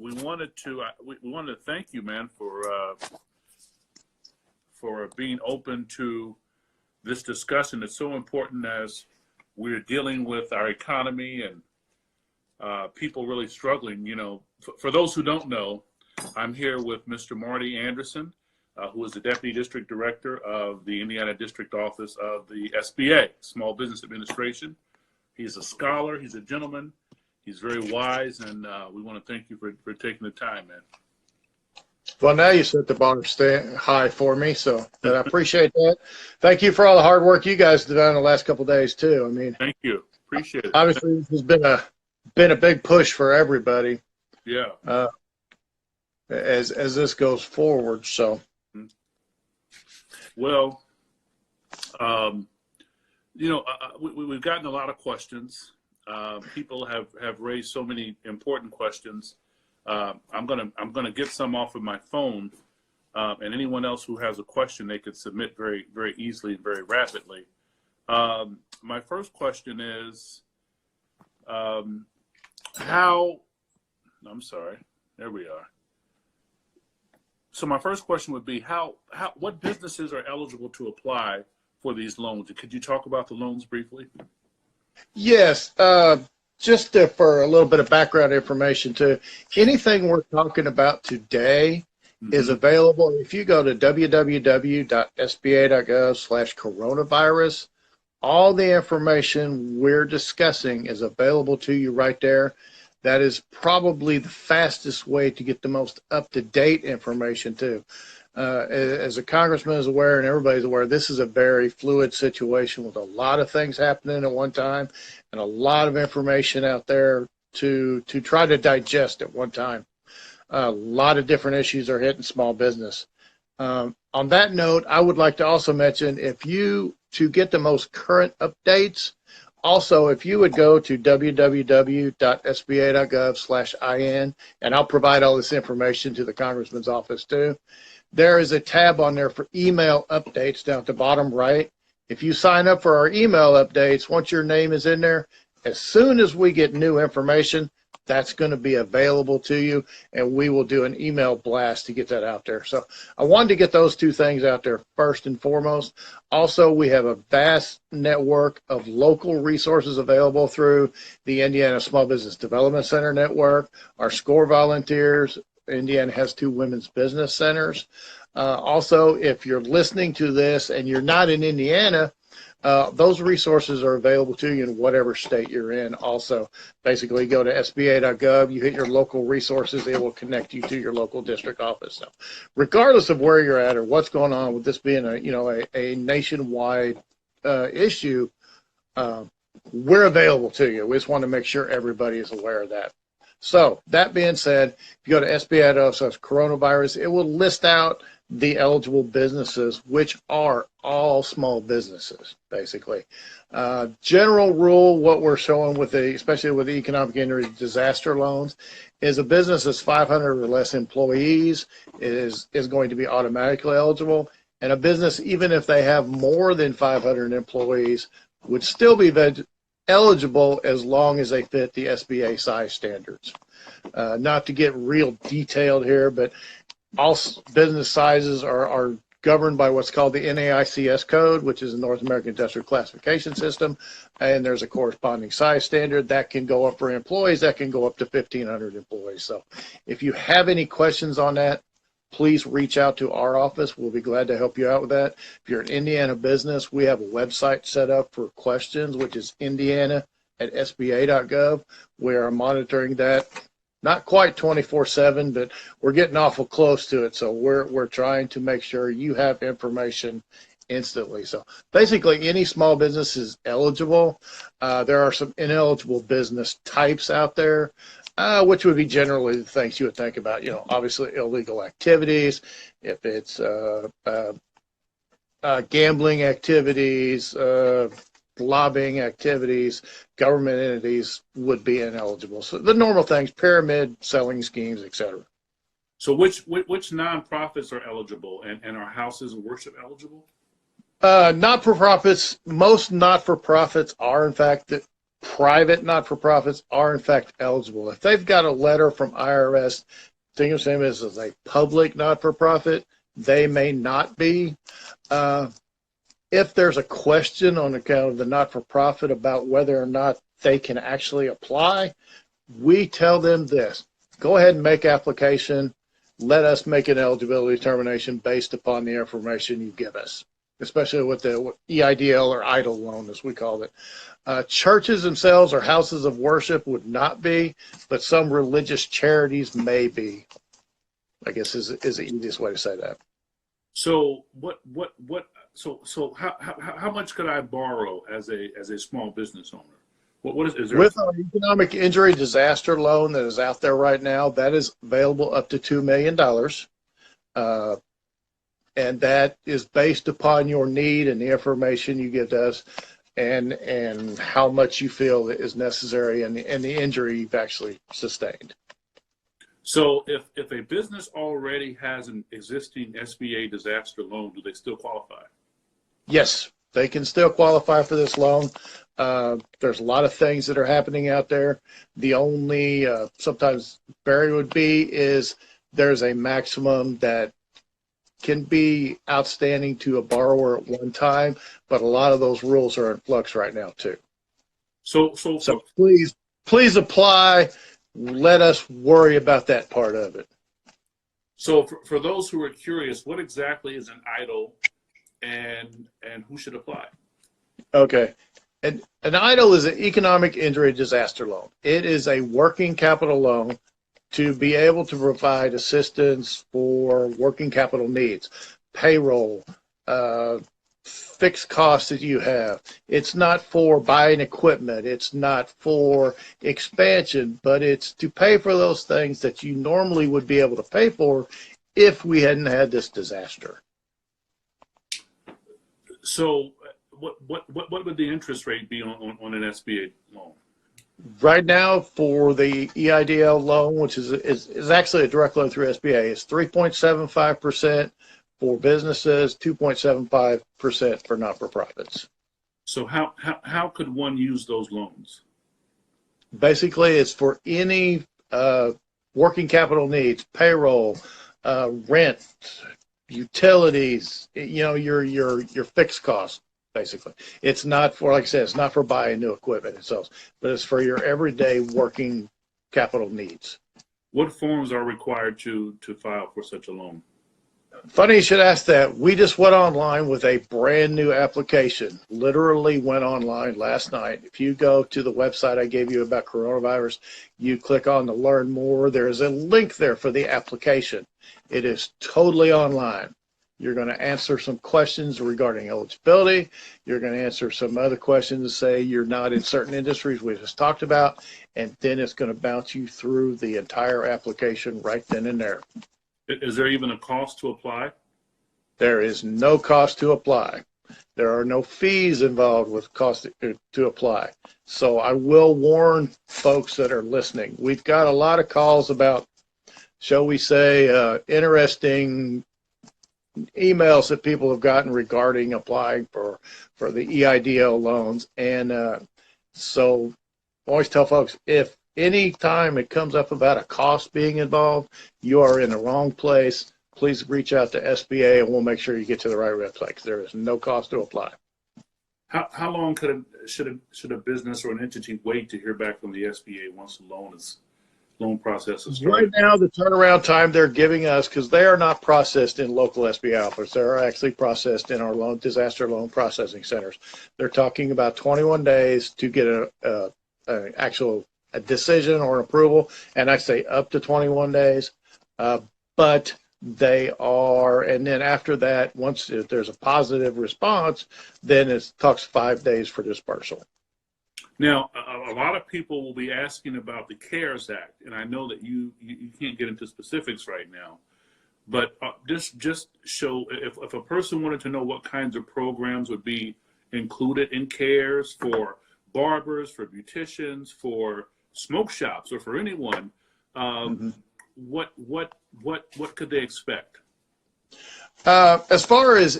we wanted to thank you, man, for being open to this discussion. It's so important as we're dealing with our economy and people really struggling. You know, for those who don't know, I'm here with Mr. Marty Anderson, who is the Deputy District Director of the Indiana District Office of the SBA, Small Business Administration. He's a scholar, he's a gentleman, he's very wise, and we want to thank you for taking the time, man. Well, now you set the bar high for me, so but I appreciate that. Thank you for all the hard work you guys have done the last couple of days too. I mean, thank you, appreciate it. Obviously, this has been a big push for everybody. Yeah. As this goes forward, so. Well, you know, we've gotten a lot of questions. People have raised so many important questions. I'm gonna get some off of my phone, and anyone else who has a question, they could submit very, very easily and very rapidly. My first question is, I'm sorry, there we are. So my first question would be, what businesses are eligible to apply for these loans? Could you talk about the loans briefly? Yes. Just for a little bit of background information too, anything we're talking about today is available. If you go to www.sba.gov/coronavirus, all the information we're discussing is available to you right there. That is probably the fastest way to get the most up-to-date information too. As a congressman is aware and everybody's aware, this is a very fluid situation with a lot of things happening at one time and a lot of information out there to try to digest at one time. A lot of different issues are hitting small business. On that note, I would like to also mention, to get the most current updates, also, if you would go to www.sba.gov/IN, and I'll provide all this information to the Congressman's office too, there is a tab on there for email updates down at the bottom right. If you sign up for our email updates, once your name is in there, as soon as we get new information, that's going to be available to you, and we will do an email blast to get that out there. So I wanted to get those two things out there first and foremost. Also, we have a vast network of local resources available through the Indiana Small Business Development Center network, our SCORE volunteers. Indiana has 2 women's business centers. Also, if you're listening to this and you're not in Indiana, those resources are available to you in whatever state you're in. Also, basically go to SBA.gov, you hit your local resources, it will connect you to your local district office. So regardless of where you're at or what's going on with this being a nationwide issue, we're available to you. We just want to make sure everybody is aware of that. So that being said, if you go to SBA.gov/coronavirus, it will list out the eligible businesses, which are all small businesses, basically. General rule, what we're showing especially with the economic injury disaster loans, is a business that's 500 or less employees is going to be automatically eligible, and a business, even if they have more than 500 employees, would still be eligible as long as they fit the SBA size standards. Not to get real detailed here, but all business sizes are governed by what's called the NAICS code, which is the North American Industrial Classification System, and there's a corresponding size standard that can go up for employees, that can go up to 1,500 employees. So if you have any questions on that, please reach out to our office. We'll be glad to help you out with that. If you're an Indiana business, we have a website set up for questions, which is indiana@sba.gov. We are monitoring that. Not quite 24/7, but we're getting awful close to it. So we're trying to make sure you have information instantly. So basically, any small business is eligible. There are some ineligible business types out there, which would be generally the things you would think about. Obviously illegal activities, if it's gambling activities, lobbying activities, government entities would be ineligible. So the normal things, pyramid, selling schemes, etc. So which nonprofits are eligible, and are houses of worship eligible? Not-for-profits, most not-for-profits are in fact private not-for-profits are in fact eligible. If they've got a letter from IRS distinguishing them as a public not-for-profit, they may not be. If there's a question on account of the not-for-profit about whether or not they can actually apply, we tell them this: go ahead and make application. Let us make an eligibility determination based upon the information you give us, especially with the EIDL or EIDL loan, as we call it. Churches themselves or houses of worship would not be, but some religious charities may be, I guess is the easiest way to say that. So how much could I borrow as a small business owner? Is there With our economic injury disaster loan that is out there right now, that is available up to $2 million. And that is based upon your need and the information you give to us, and how much you feel is necessary and the injury you've actually sustained. So if a business already has an existing SBA disaster loan, do they still qualify? Yes, they can still qualify for this loan. There's a lot of things that are happening out there. The only sometimes barrier would be is there's a maximum that can be outstanding to a borrower at one time, but a lot of those rules are in flux right now too. So please apply. Let us worry about that part of it. So for those who are curious, what exactly is an EIDL, and who should apply? Okay. An EIDL is an economic injury disaster loan. It is a working capital loan to be able to provide assistance for working capital needs, payroll, fixed costs that you have. It's not for buying equipment. It's not for expansion, but it's to pay for those things that you normally would be able to pay for if we hadn't had this disaster. So what would the interest rate be on an SBA loan? Right now, for the EIDL loan, which is actually a direct loan through SBA, it's 3.75% for businesses, 2.75% for not-for-profits. So how could one use those loans? Basically, it's for any working capital needs, payroll, rent, utilities, your fixed costs. Basically, it's not for, like I said, it's not for buying new equipment itself, but it's for your everyday working capital needs. What forms are required to file for such a loan? Funny you should ask that. We just went online with a brand new application. Literally went online last night. If you go to the website I gave you about coronavirus, you click on to learn more. There's a link there for the application. It is totally online. You're going to answer some questions regarding eligibility. You're going to answer some other questions to say you're not in certain industries we just talked about, and then it's going to bounce you through the entire application right then and there. Is there even a cost to apply? There is no cost to apply. There are no fees involved with cost to apply. So I will warn folks that are listening. We've got a lot of calls about, shall we say, interesting emails that people have gotten regarding applying for the EIDL loans. And so I always tell folks, if any time it comes up about a cost being involved, you are in the wrong place. Please reach out to SBA and we'll make sure you get to the right website, because there is no cost to apply. How long should a business or an entity wait to hear back from the SBA once the loan process is started? Right now, the turnaround time they're giving us, because they are not processed in local SBA offices, they're actually processed in our disaster loan processing centers. They're talking about 21 days to get an actual decision or an approval, and I say up to 21 days. But they are, and then after that, once if there's a positive response, then it talks 5 days for dispersal. Now, a lot of people will be asking about the CARES Act, and I know that you can't get into specifics right now, but just show, if a person wanted to know what kinds of programs would be included in CARES for barbers, for beauticians, for smoke shops, or for anyone, what could they expect? As far as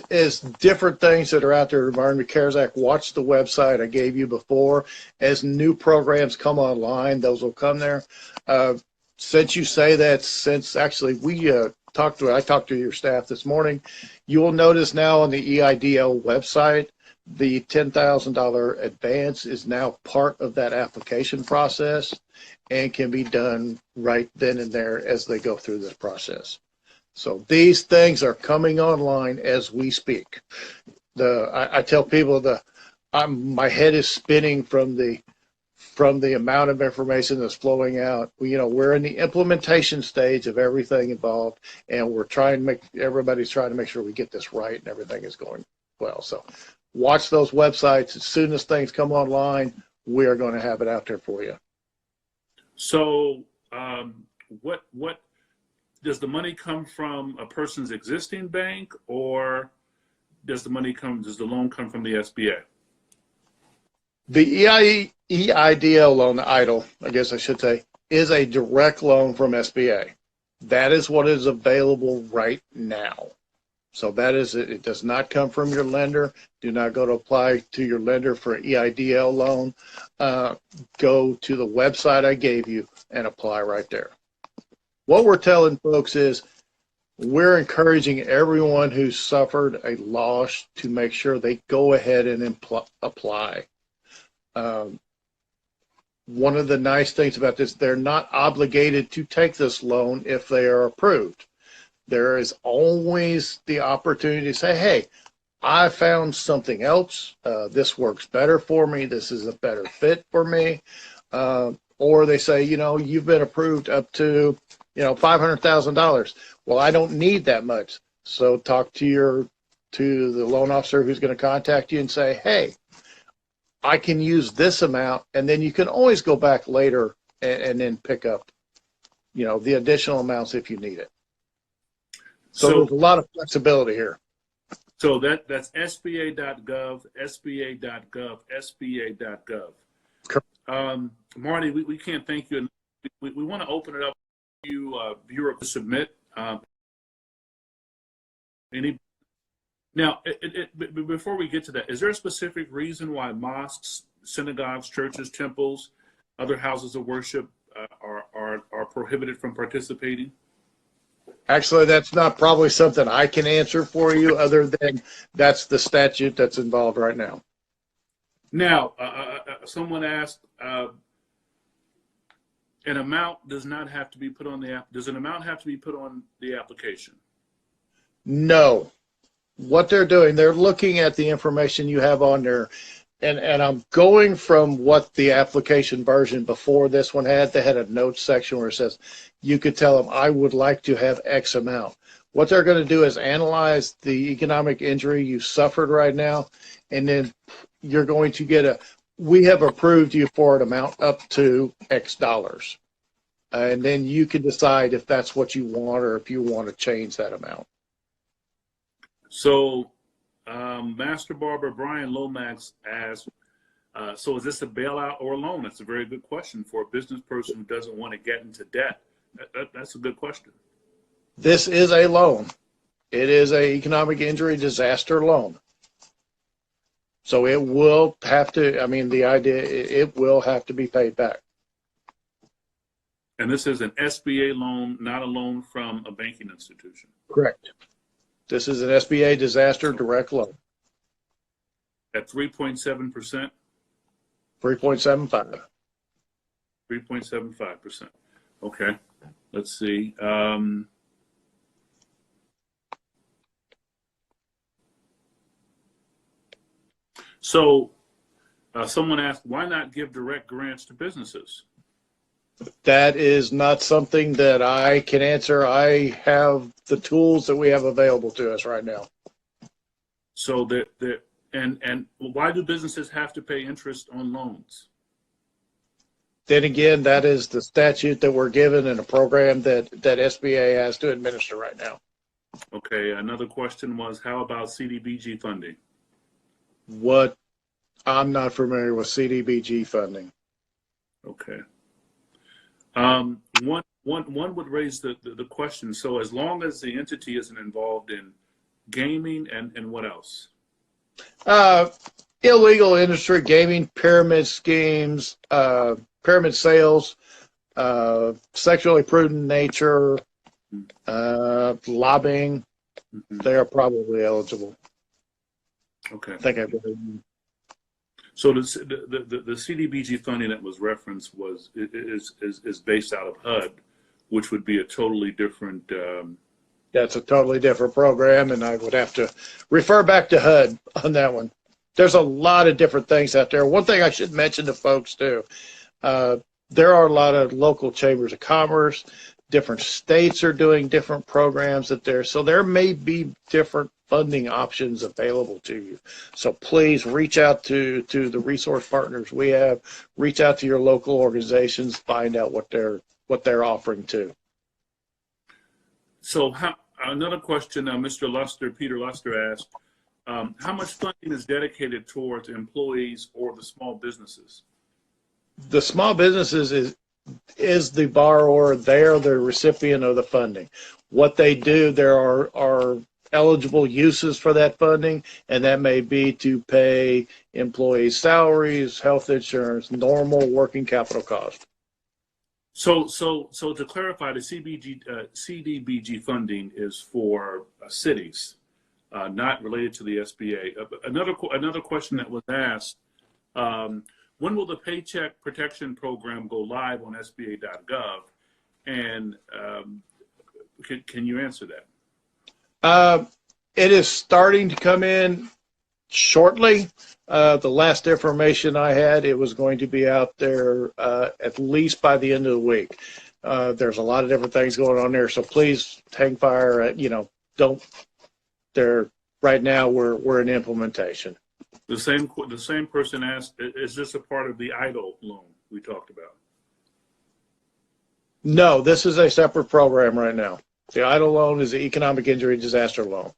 different things that are out there regarding the CARES Act, watch the website I gave you before. As new programs come online, those will come there. Since you say that, since actually I talked to your staff this morning, you will notice now on the EIDL website, the $10,000 advance is now part of that application process and can be done right then and there as they go through this process. So these things are coming online as we speak. I tell people my head is spinning from the amount of information that's flowing out. We're in the implementation stage of everything involved, and everybody's trying to make sure we get this right and everything is going well. So watch those websites. As soon as things come online, we are going to have it out there for you. So what does the money come from a person's existing bank, or does the loan come from the SBA? The EIDL loan, the EIDL, I guess I should say, is a direct loan from SBA. That is what is available right now. So it does not come from your lender. Do not go to apply to your lender for an EIDL loan. Go to the website I gave you and apply right there. What we're telling folks is we're encouraging everyone who suffered a loss to make sure they go ahead and apply. One of the nice things about this, they're not obligated to take this loan if they are approved. There is always the opportunity to say, hey, I found something else. This works better for me. This is a better fit for me. Or they say, you've been approved up to, $500,000. Well, I don't need that much. So talk to the loan officer who's going to contact you and say, hey, I can use this amount, and then you can always go back later and then pick up, the additional amounts if you need it. So there's a lot of flexibility here. So that's SBA.gov, SBA.gov, SBA.gov. Correct. Marty, we can't thank you. We want to open it up to you, viewer, to submit. Now, before we get to that, is there a specific reason why mosques, synagogues, churches, temples, other houses of worship are prohibited from participating? Actually, that's not probably something I can answer for you, other than that's the statute that's involved right now. Now, someone asked, an amount does not have to be put on the app. Does an amount have to be put on the application? No. What they're doing, they're looking at the information you have on there, and I'm going from what the application version before this one had. They had a notes section where it says you could tell them, I would like to have X amount. What they're going to do is analyze the economic injury you suffered right now, and then you're going to we have approved you for an amount up to X dollars. And then you can decide if that's what you want or if you want to change that amount. So, Master Barber Brian Lomax asked, so is this a bailout or a loan? That's a very good question for a business person who doesn't want to get into debt. That's a good question. This is a loan. It is an economic injury disaster loan. So it will have to, it will have to be paid back. And this is an SBA loan, not a loan from a banking institution. Correct. This is an SBA disaster direct loan. At 3.7%? 3.75. 3.75%. Okay. Let's see. So someone asked, why not give direct grants to businesses? That is not something that I can answer. I have the tools that we have available to us right now. So and why do businesses have to pay interest on loans? Then again, that is the statute that we're given in a program that SBA has to administer right now. Okay. Another question was, how about CDBG funding? I'm not familiar with CDBG funding. Okay. One would raise the question. So as long as the entity isn't involved in gaming, and what else? Illegal industry, gaming, pyramid schemes, pyramid sales, sexually prudent nature, lobbying. Mm-hmm. They are probably eligible. Okay. I think I've got it. So the CDBG funding that was referenced is based out of HUD, which would be a totally different. That's a totally different program, and I would have to refer back to HUD on that one. There's a lot of different things out there. One thing I should mention to folks too, there are a lot of local chambers of commerce. Different states are doing different programs that there, so there may be different funding options available to you. So please reach out to the resource partners we have. Reach out to your local organizations. Find out what they're offering too. So another question, Peter Luster asked, how much funding is dedicated towards employees or the small businesses? The small businesses is the borrower. They're the recipient of the funding. What they do, there are eligible uses for that funding, and that may be to pay employees' salaries, health insurance, normal working capital costs. So to clarify, the CDBG funding is for cities, not related to the SBA. Another question that was asked, when will the Paycheck Protection Program go live on SBA.gov? And can you answer that? It is starting to come in shortly. The last information I had, it was going to be out there at least by the end of the week. There's a lot of different things going on there, so please hang fire. Right now we're in implementation. The same person asked, is this a part of the EIDL loan we talked about? No, this is a separate program right now. The EIDL loan is the economic injury disaster loan.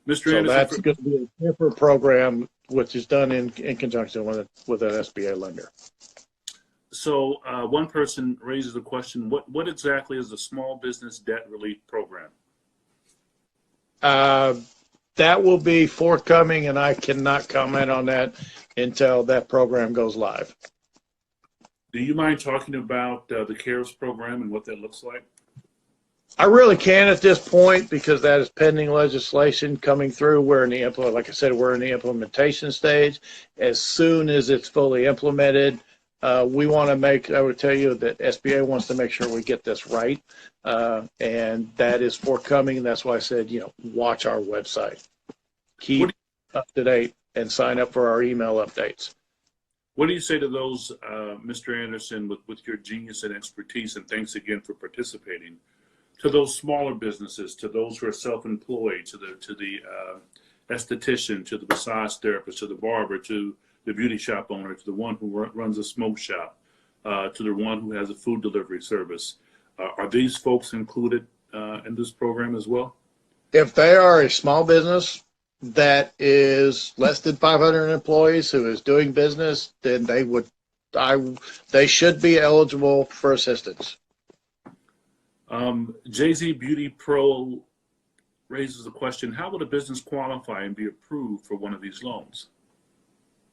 Mr. So Anderson, that's going to be a different program, which is done in conjunction with an SBA lender. So one person raises a question, what exactly is the Small Business Debt Relief Program? That will be forthcoming, and I cannot comment on that until that program goes live. Do you mind talking about the CARES program and what that looks like? I really can't at this point because that is pending legislation coming through. Like I said, we're in the implementation stage. As soon as it's fully implemented, I would tell you that SBA wants to make sure we get this right. And that is forthcoming. That's why I said, watch our website. Keep up to date and sign up for our email updates. What do you say to those, Mr. Anderson, with your genius and expertise, and thanks again for participating, to those smaller businesses, to those who are self-employed, to the esthetician, to the massage therapist, to the barber, to the beauty shop owner, to the one who runs a smoke shop, to the one who has a food delivery service? Are these folks included in this program as well? If they are a small business that is less than 500 employees who is doing business, then they should be eligible for assistance. JZ Beauty Pro raises a question, how would a business qualify and be approved for one of these loans?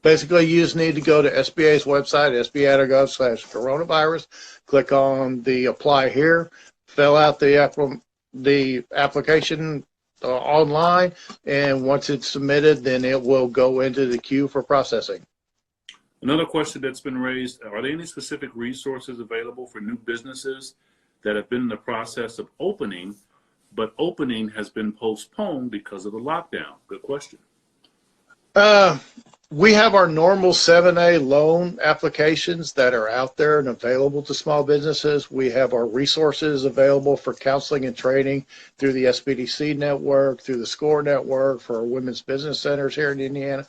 Basically, you just need to go to SBA's website, SBA.gov/coronavirus, click on the apply here, fill out the application online, and once it's submitted, then it will go into the queue for processing. Another question that's been raised, are there any specific resources available for new businesses that have been in the process of opening, but opening has been postponed because of the lockdown? Good question. We have our normal 7A loan applications that are out there and available to small businesses. We have our resources available for counseling and training through the SBDC network, through the SCORE network, for our women's business centers here in Indiana.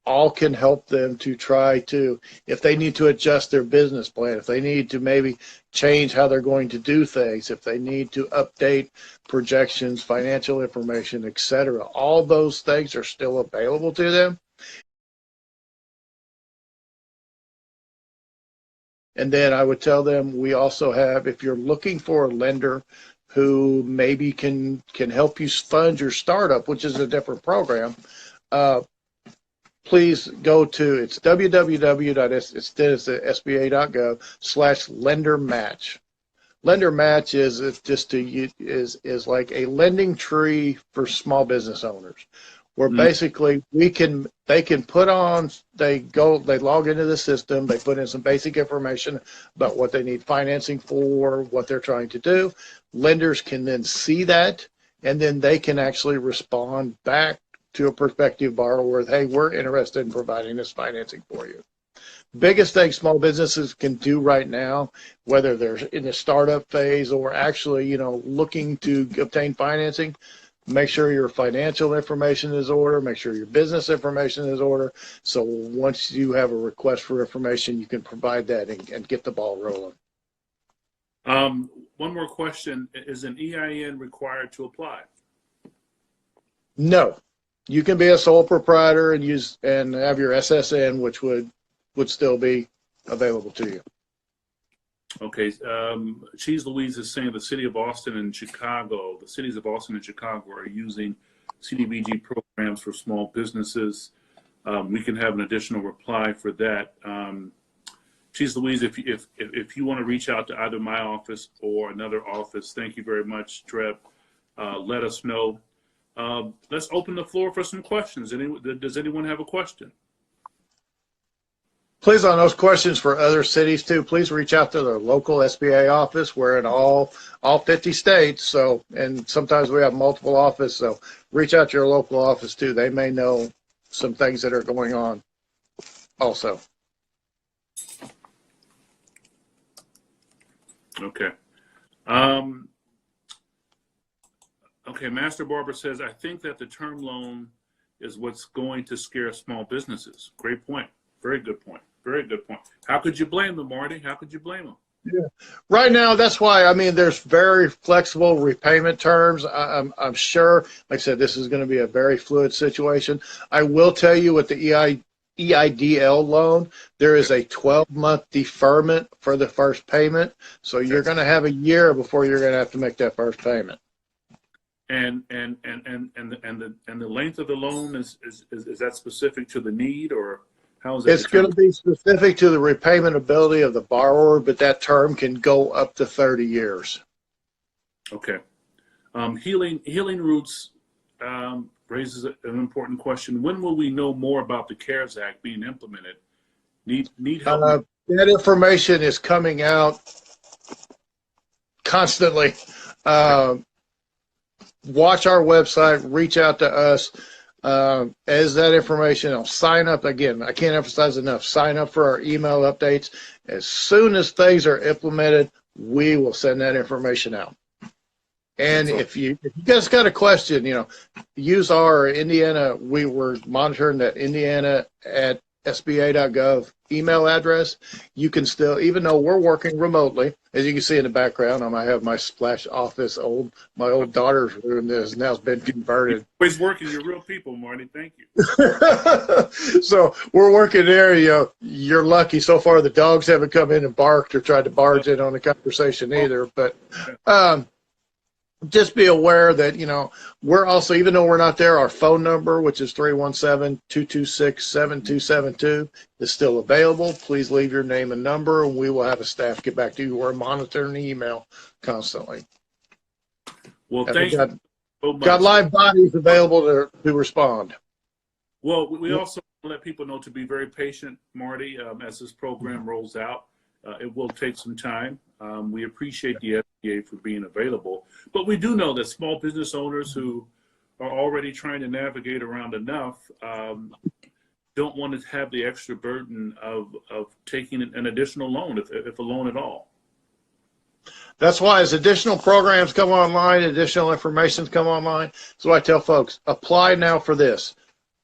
All can help them to try to, if they need to adjust their business plan, if they need to maybe change how they're going to do things, if they need to update projections, financial information, etc. All those things are still available to them. And then I would tell them we also have, if you're looking for a lender who maybe can help you fund your startup, which is a different program, please go to, it's www.sba.gov/lender match. Lender match is like a lending tree for small business owners, where basically they can log into the system, they put in some basic information about what they need financing for, what they're trying to do. Lenders can then see that, and then they can actually respond back to a prospective borrower with, hey, we're interested in providing this financing for you. Biggest thing small businesses can do right now, whether they're in the startup phase or actually, looking to obtain financing, make sure your financial information is ordered, make sure your business information is ordered. So once you have a request for information, you can provide that and get the ball rolling. One more question. Is an EIN required to apply? No. You can be a sole proprietor and have your SSN, which would still be available to you. Okay. Cheese Louise is saying the cities of Austin and Chicago are using CDBG programs for small businesses. We can have an additional reply for that. Cheese Louise, if you want to reach out to either my office or another office, thank you very much, Treb. Let us know. Let's open the floor for some questions. Does anyone have a question? Please, on those questions for other cities too, please reach out to their local SBA office. We're in all 50 states, so, and sometimes we have multiple offices, so reach out to your local office too. They may know some things that are going on also. Okay. Okay, Master Barber says, I think that the term loan is what's going to scare small businesses. Great point. Very good point. Very good point. How could you blame them, Marty? How could you blame them? Yeah. Right now, that's why, there's very flexible repayment terms. I'm sure, like I said, this is going to be a very fluid situation. I will tell you with the EIDL loan, there is a 12-month deferment for the first payment. So you're going to have a year before you're going to have to make that first payment. And the length of the loan is that specific to the need, or how is that? It's going to be specific to the repayment ability of the borrower, but that term can go up to 30 years. Okay. Healing Roots raises an important question. When will we know more about the CARES Act being implemented? Need help? That information is coming out constantly. Watch our website, reach out to us. As that information, sign up. Again, I can't emphasize enough, sign up for our email updates. As soon as things are implemented, we will send that information out. And if you guys got a question, use our Indiana, we were monitoring that Indiana at SBA.gov email address. You can still, even though we're working remotely, as you can see in the background, I might have my splash office, my old daughter's room that has now been converted. Always working. You're real people, Marty. Thank you. So we're working there. You're lucky. So far, the dogs haven't come in and barked or tried to barge in on the conversation either. But just be aware that, we're also, even though we're not there, our phone number, which is 317-226-7272, is still available. Please leave your name and number, and we will have a staff get back to you. We're monitoring the email constantly. Well, thank you so much. Got live bodies available to respond. Well, we also let people know to be very patient, Marty, as this program rolls out. It will take some time. We appreciate the SBA for being available, but we do know that small business owners who are already trying to navigate around enough don't want to have the extra burden of taking an additional loan, if a loan at all. That's why as additional programs come online, additional information come online. So I tell folks, apply now for this.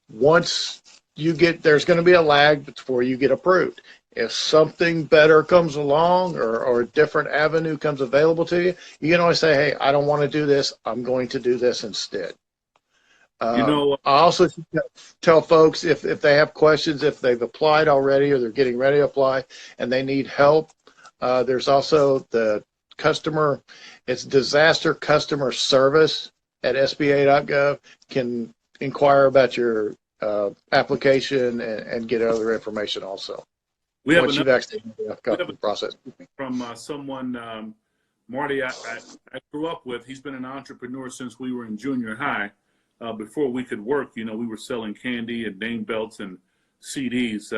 Once you get, there's going to be a lag before you get approved. If something better comes along or a different avenue comes available to you, you can always say, hey, I don't want to do this. I'm going to do this instead. I also tell folks if they have questions, if they've applied already or they're getting ready to apply and they need help, there's also the it's disaster customer service at SBA.gov. Can inquire about your application and get other information also. We have Once you've actually got the process. From someone, Marty, I grew up with. He's been an entrepreneur since we were in junior high. Before we could work, we were selling candy and name belts and CDs.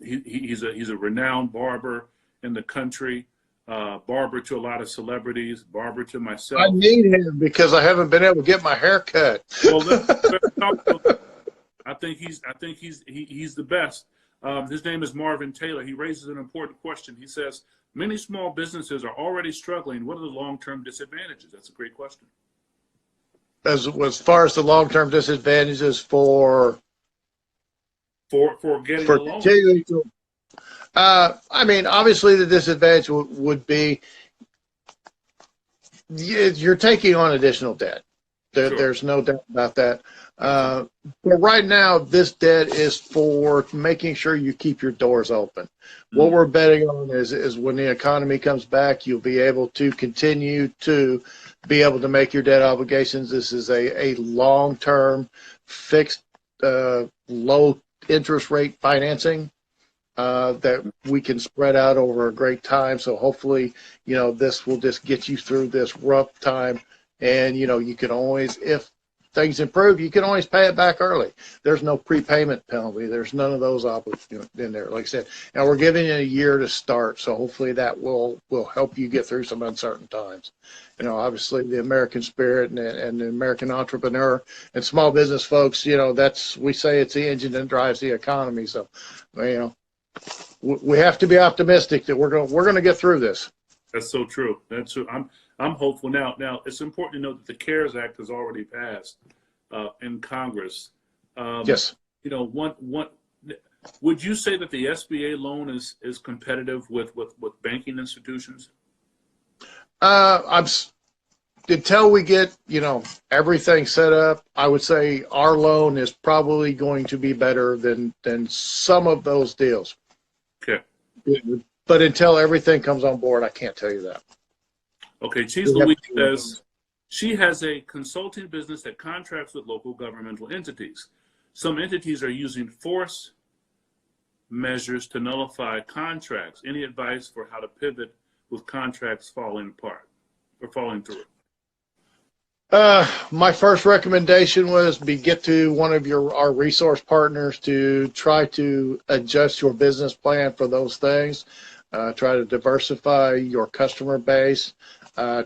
He's a renowned barber in the country, barber to a lot of celebrities, barber to myself. I need him because I haven't been able to get my hair cut. Well, I think he's the best. His name is Marvin Taylor. He raises an important question. He says, many small businesses are already struggling. What are the long-term disadvantages? That's a great question. As far as the long-term disadvantages for getting a loan. I mean, obviously the disadvantage would be you're taking on additional debt. Sure. There's no doubt about that. But right now, this debt is for making sure you keep your doors open. What we're betting on is when the economy comes back, you'll be able to continue to be able to make your debt obligations. This is a long-term, fixed, low interest rate financing that we can spread out over a great time. So hopefully, this will just get you through this rough time. And, you can always, if things improve, you can always pay it back early. There's no prepayment penalty. There's none of those obligations in there, like I said. And we're giving you a year to start, so hopefully that will help you get through some uncertain times. Obviously the American spirit and the American entrepreneur and small business folks, we say it's the engine that drives the economy. So, we have to be optimistic that we're going to get through this. That's so true. That's true. I'm hopeful now. Now, it's important to note that the CARES Act has already passed in Congress. Yes. Would you say that the SBA loan is competitive with banking institutions? Until we get, everything set up, I would say our loan is probably going to be better than some of those deals. Okay. But until everything comes on board, I can't tell you that. Okay, Cheese Louise says she has a consulting business that contracts with local governmental entities. Some entities are using force measures to nullify contracts. Any advice for how to pivot with contracts falling apart or falling through? My first recommendation was get to one of our resource partners to try to adjust your business plan for those things. Try to diversify your customer base.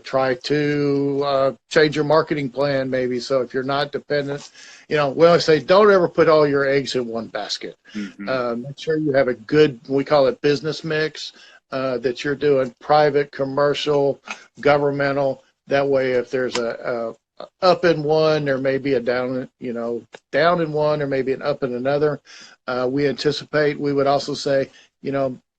Try to change your marketing plan maybe. So if you're not dependent, we always say don't ever put all your eggs in one basket. Mm-hmm. Make sure you have a good, we call it business mix, that you're doing private, commercial, governmental. That way, if there's a up in one, there may be a down, down in one, or maybe an up in another. We would also say,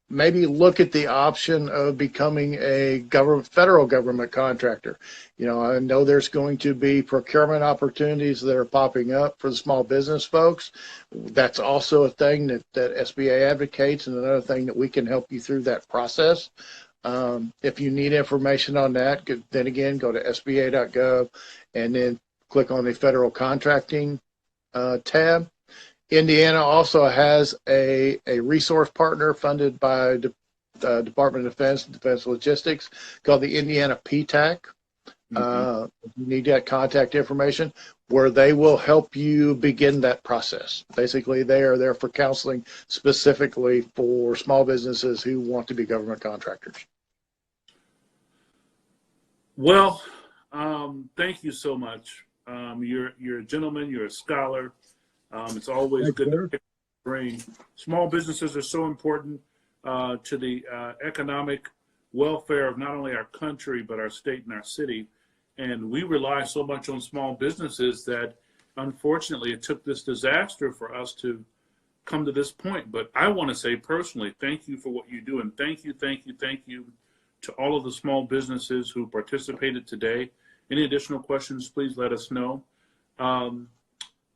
maybe look at the option of becoming a federal government contractor. I know there's going to be procurement opportunities that are popping up for the small business folks. That's also a thing that SBA advocates, and another thing that we can help you through that process. If you need information on that, then again, go to SBA.gov and then click on the federal contracting tab. Indiana also has a resource partner funded by the Department of Defense Logistics called the Indiana PTAC. You need that contact information where they will help you begin that process. Basically, they are there for counseling specifically for small businesses who want to be government contractors. Well, thank you so much. You're a gentleman, you're a scholar. It's always good to pick your brain. Small businesses are so important to the economic welfare of not only our country, but our state and our city. And we rely so much on small businesses that, unfortunately, it took this disaster for us to come to this point. But I want to say personally, thank you for what you do. And thank you to all of the small businesses who participated today. Any additional questions, please let us know.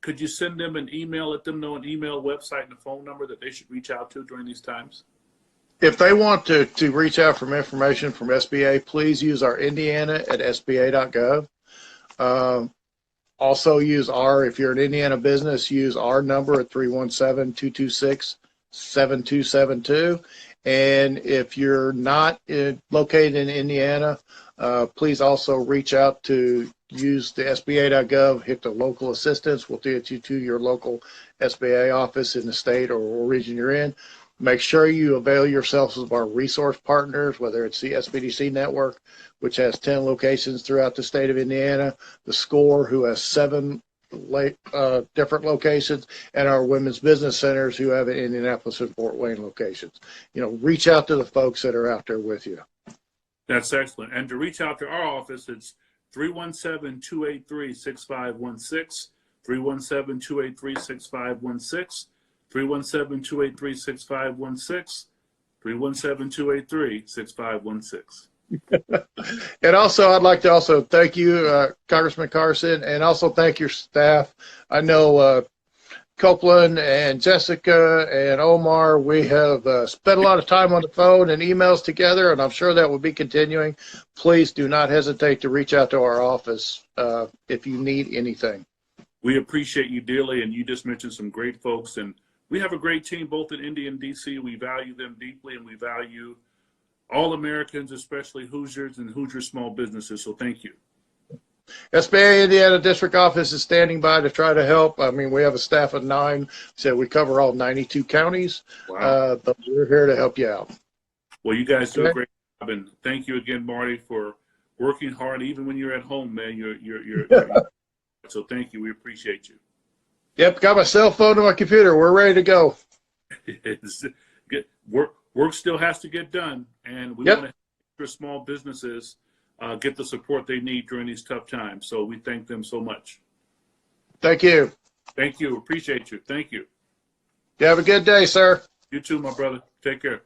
Could you send them an email, let them know an email, website, and a phone number that they should reach out to during these times? If they want to reach out for information from SBA, please use our Indiana at SBA.gov. Also use if you're an Indiana business, use our number at 317-226-7272. And if you're not located in Indiana, please also reach out to use the SBA.gov, hit the local assistance. We'll get you to your local SBA office in the state or region you're in. Make sure you avail yourselves of our resource partners, whether it's the SBDC network, which has 10 locations throughout the state of Indiana, the SCORE, who has 7 different locations, and our women's business centers, who have in Indianapolis and Fort Wayne locations. Reach out to the folks that are out there with you. That's excellent. And to reach out to our office, it's 317-283-6516, 317-283-6516, 317-283-6516, 317-283-6516. And also, I'd like to also thank you, Congressman Carson, and also thank your staff. I know Copeland and Jessica and Omar, we have spent a lot of time on the phone and emails together, and I'm sure that will be continuing. Please do not hesitate to reach out to our office if you need anything. We appreciate you dearly, and you just mentioned some great folks, and we have a great team both in Indy and DC. We value them deeply, and we value all Americans, especially Hoosiers and Hoosier small businesses. So thank you. SBA Indiana District Office is standing by to try to help. I mean, we have a staff of 9, so we cover all 92 counties. Wow. But we're here to help you out. Well, you guys do a great job, and thank you again, Marty, for working hard, even when you're at home, man. You're so thank you. We appreciate you. Yep, got my cell phone and my computer. We're ready to go. Work still has to get done, and we want to help small businesses get the support they need during these tough times. So we thank them so much. Thank you. Thank you. Appreciate you. Thank you. You have a good day, sir. You too, my brother. Take care.